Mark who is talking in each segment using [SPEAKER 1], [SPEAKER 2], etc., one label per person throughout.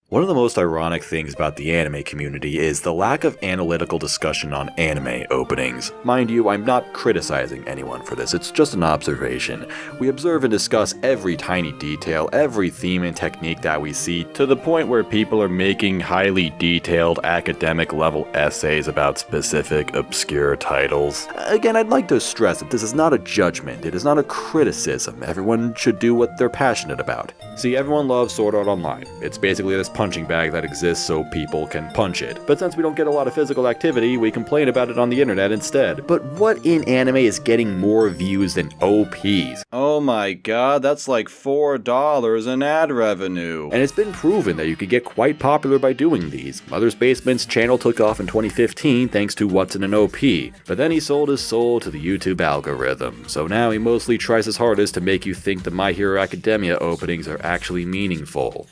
[SPEAKER 1] One of the most ironic things about the anime community is the lack of analytical discussion on anime openings. Mind you, I'm not criticizing anyone for this, it's just an observation. We observe and discuss every tiny detail, every theme and technique that we see, to the point where people are making highly detailed academic level essays about specific obscure titles. Again, I'd like to stress that this is not a judgment, it is not a criticism. Everyone should do what they're passionate about. See, everyone loves Sword Art Online. It's basically this punching bag that exists so people can punch it. But since we don't get a lot of physical activity, we complain about it on the internet instead. But what in anime is getting more views than OPs? Oh my god, that's like $4 in ad revenue. And it's been proven that you could get quite popular by doing these. Mother's Basement's channel took off in 2015 thanks to What's in an OP. But then he sold his soul to the YouTube algorithm. So now he mostly tries his hardest to make you think the My Hero Academia openings are actually meaningful,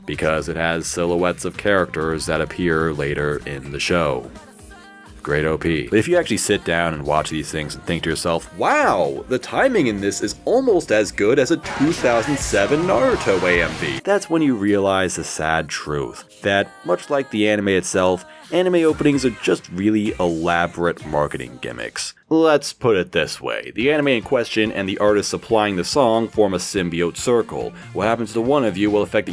[SPEAKER 1] because it has silhouettes of characters that appear later in the show. Great OP. But if you actually sit down and watch these things and think to yourself, wow, the timing in this is almost as good as a 2007 Naruto AMV, that's when you realize the sad truth, that much like the anime itself, anime openings are just really elaborate marketing gimmicks. Let's put it this way, the anime in question and the artist supplying the song form a symbiote circle. What happens to one of you will affect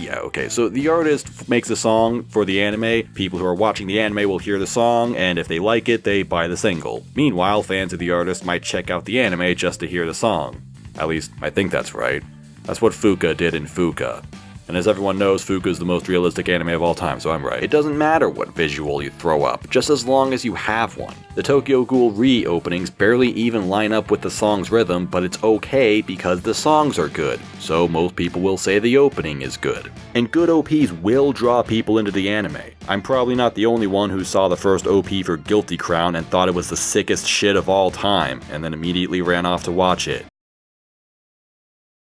[SPEAKER 1] so the artist makes a song for the anime, people who are watching the anime will hear the song, and if they like it, they buy the single. Meanwhile, fans of the artist might check out the anime just to hear the song. At least, I think that's right. That's what Fuka did in Fuka. And as everyone knows, Fuka is the most realistic anime of all time, so I'm right. It doesn't matter what visual you throw up, just as long as you have one. The Tokyo Ghoul re-openings barely even line up with the song's rhythm, but it's okay because the songs are good, so most people will say the opening is good. And good OPs will draw people into the anime. I'm probably not the only one who saw the first OP for Guilty Crown and thought it was the sickest shit of all time, and then immediately ran off to watch it.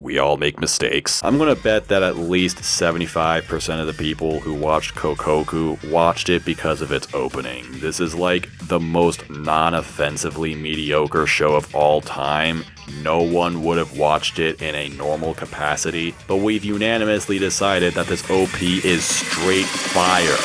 [SPEAKER 1] We all make mistakes. I'm gonna bet that at least 75% of the people who watched Kokoku watched it because of its opening. This is like the most non-offensively mediocre show of all time. No one would have watched it in a normal capacity, but we've unanimously decided that this OP is straight fire.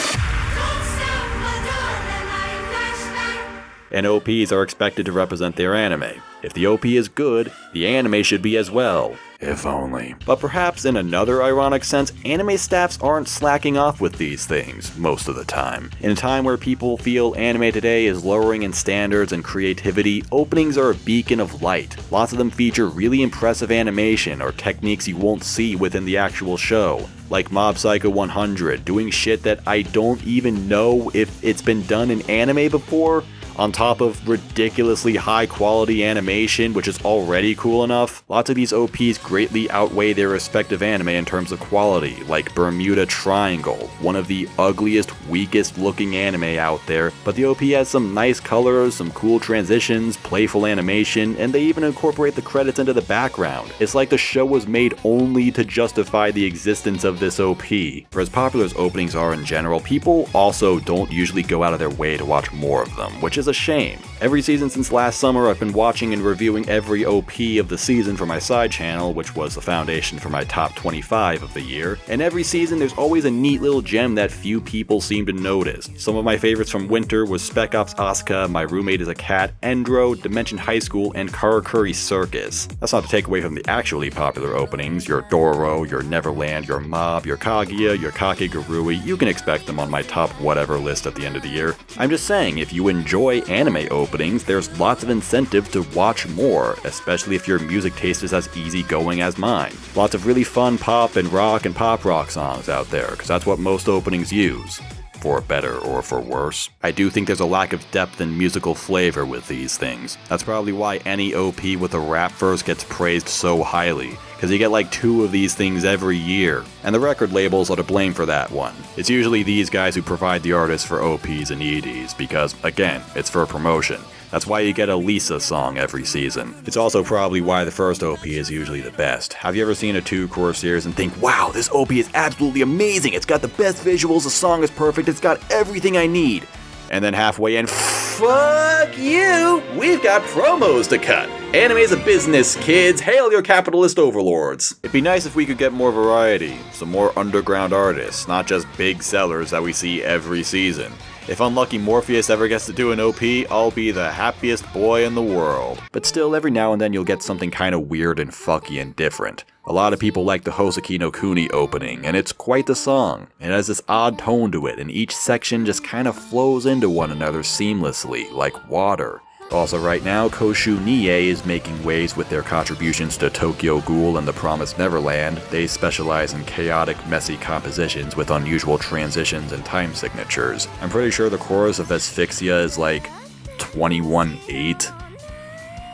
[SPEAKER 1] And OPs are expected to represent their anime. If the OP is good, the anime should be as well. If only. But perhaps in another ironic sense, anime staffs aren't slacking off with these things most of the time. In a time where people feel anime today is lowering in standards and creativity, openings are a beacon of light. Lots of them feature really impressive animation or techniques you won't see within the actual show. Like Mob Psycho 100, doing shit that I don't even know if it's been done in anime before, on top of ridiculously high quality animation, which is already cool enough. Lots of these OPs greatly outweigh their respective anime in terms of quality, like Bermuda Triangle, one of the ugliest, weakest looking anime out there, but the OP has some nice colors, some cool transitions, playful animation, and they even incorporate the credits into the background. It's like the show was made only to justify the existence of this OP. For as popular as openings are in general, people also don't usually go out of their way to watch more of them, which is a shame. Every season since last summer, I've been watching and reviewing every OP of the season for my side channel, which was the foundation for my top 25 of the year, and every season there's always a neat little gem that few people seem to notice. Some of my favorites from winter was Spec Ops Asuka, My Roommate is a Cat, Endro, Dimension High School, and Karakuri Circus. That's not to take away from the actually popular openings, your Doro, your Neverland, your Mob, your Kaguya, your Kakegurui. You can expect them on my top whatever list at the end of the year. I'm just saying, if you enjoy anime openings, there's lots of incentive to watch more, especially if your music taste is as easygoing as mine. Lots of really fun pop and pop rock songs out there, because that's what most openings use. For better or for worse. I do think there's a lack of depth and musical flavor with these things. That's probably why any OP with a rap verse gets praised so highly, because you get like 2 of these things every year. And the record labels are to blame for that one. It's usually these guys who provide the artists for OPs and EDs, because, again, it's for promotion. That's why you get a Lisa song every season. It's also probably why the first OP is usually the best. Have you ever seen a 2-core series and think, wow, this OP is absolutely amazing, it's got the best visuals, the song is perfect, it's got everything I need. And then halfway in, fuck you, we've got promos to cut. Anime's a business, kids! Hail your capitalist overlords! It'd be nice if we could get more variety, some more underground artists, not just big sellers that we see every season. If Unlucky Morpheus ever gets to do an OP, I'll be the happiest boy in the world. But still, every now and then you'll get something kinda weird and fucky and different. A lot of people like the Hoseki no Kuni opening, and it's quite the song. It has this odd tone to it, and each section just kinda flows into one another seamlessly, like water. Also right now, Koshu Nie is making waves with their contributions to Tokyo Ghoul and The Promised Neverland. They specialize in chaotic, messy compositions with unusual transitions and time signatures. I'm pretty sure the chorus of Asphyxia is like 21/8.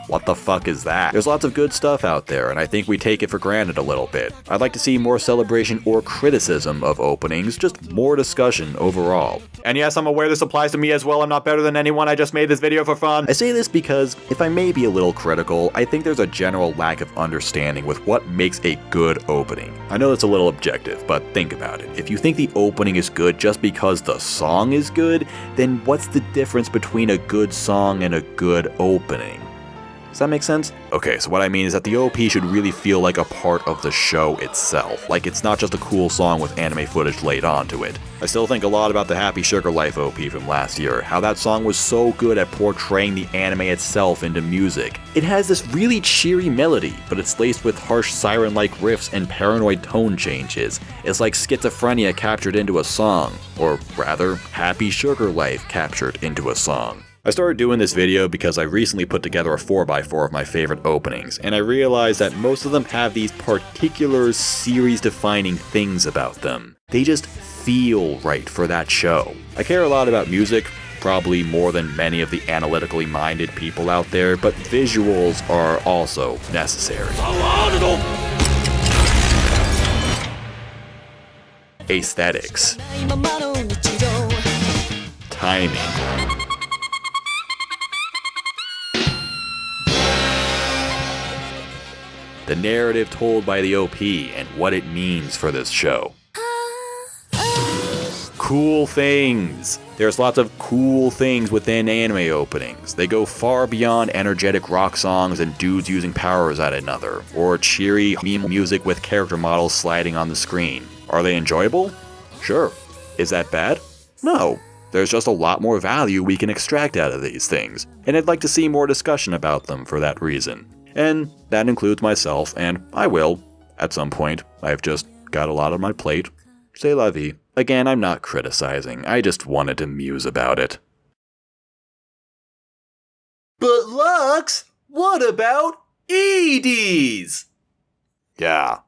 [SPEAKER 1] What the fuck is that? There's lots of good stuff out there, and I think we take it for granted a little bit. I'd like to see more celebration or criticism of openings, just more discussion overall. And yes, I'm aware this applies to me as well. I'm not better than anyone. I just made this video for fun. I say this because, if I may be a little critical, I think there's a general lack of understanding with what makes a good opening. I know it's a little objective, but think about it. If you think the opening is good just because the song is good, then what's the difference between a good song and a good opening? Does that make sense? Okay, so what I mean is that the OP should really feel like a part of the show itself, like it's not just a cool song with anime footage laid onto it. I still think a lot about the Happy Sugar Life OP from last year, how that song was so good at portraying the anime itself into music. It has this really cheery melody, but it's laced with harsh siren-like riffs and paranoid tone changes. It's like schizophrenia captured into a song, or rather, Happy Sugar Life captured into a song. I started doing this video because I recently put together a 4x4 of my favorite openings, and I realized that most of them have these particular series-defining things about them. They just feel right for that show. I care a lot about music, probably more than many of the analytically minded people out there, but visuals are also necessary. Aesthetics. Timing. The narrative told by the OP and what it means for this show. Cool things. There's lots of cool things within anime openings. They go far beyond energetic rock songs and dudes using powers at another, or cheery meme music with character models sliding on the screen. Are they enjoyable? Sure. Is that bad? No. There's just a lot more value we can extract out of these things, and I'd like to see more discussion about them for that reason. And that includes myself, and I will, at some point. I've just got a lot on my plate. C'est la vie. Again, I'm not criticizing, I just wanted to muse about it. But Lux, what about EDs? Yeah,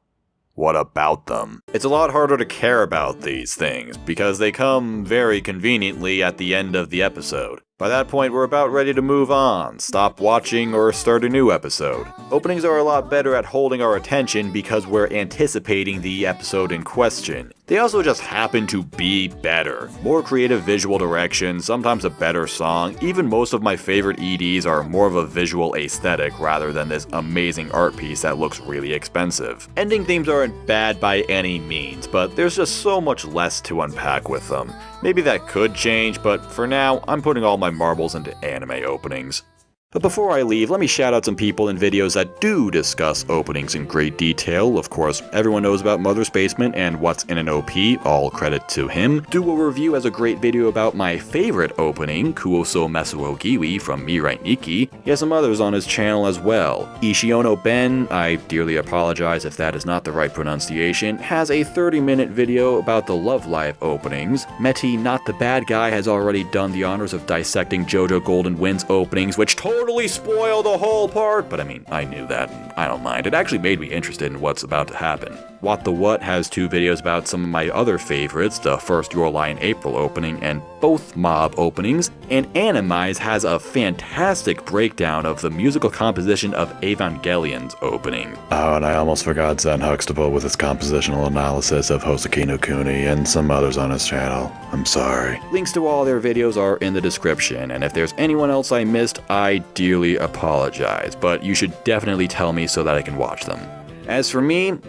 [SPEAKER 1] what about them? It's a lot harder to care about these things, because they come very conveniently at the end of the episode. By that point, we're about ready to move on, stop watching, or start a new episode. Openings are a lot better at holding our attention because we're anticipating the episode in question. They also just happen to be better. More creative visual direction, sometimes a better song. Even most of my favorite EDs are more of a visual aesthetic rather than this amazing art piece that looks really expensive. Ending themes aren't bad by any means, but there's just so much less to unpack with them. Maybe that could change, but for now, I'm putting all my marbles into anime openings. But before I leave, let me shout out some people in videos that do discuss openings in great detail. Of course, everyone knows about Mother's Basement and What's in an OP, all credit to him. Duo Review has a great video about my favorite opening, Kuoso Mesuo Giwi from Mirai Nikki. He has some others on his channel as well. Ishiono Ben, I dearly apologize if that is not the right pronunciation, has a 30-minute video about the Love Live openings. Meti Not the Bad Guy has already done the honors of dissecting JoJo Golden Wind's openings, which totally spoil the whole part, but I mean, I knew that, and I don't mind. It actually made me interested in what's about to happen. What the What has 2 videos about some of my other favorites, the first Your Lie in April opening and both Mob openings, and Animize has a fantastic breakdown of the musical composition of Evangelion's opening. Oh, and I almost forgot Zen Huxtable with his compositional analysis of Hoseki no Kuni and some others on his channel. I'm sorry. Links to all their videos are in the description, and if there's anyone else I missed, I dearly apologize, but you should definitely tell me so that I can watch them. As for me,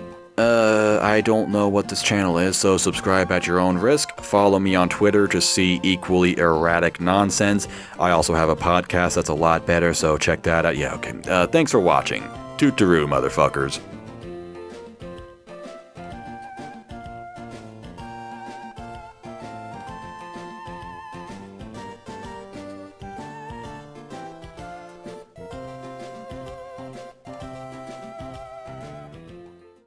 [SPEAKER 1] I don't know what this channel is, so subscribe at your own risk. Follow me on Twitter to see equally erratic nonsense. I also have a podcast that's a lot better, so check that out. Yeah, okay. Thanks for watching. Toot-a-roo, motherfuckers.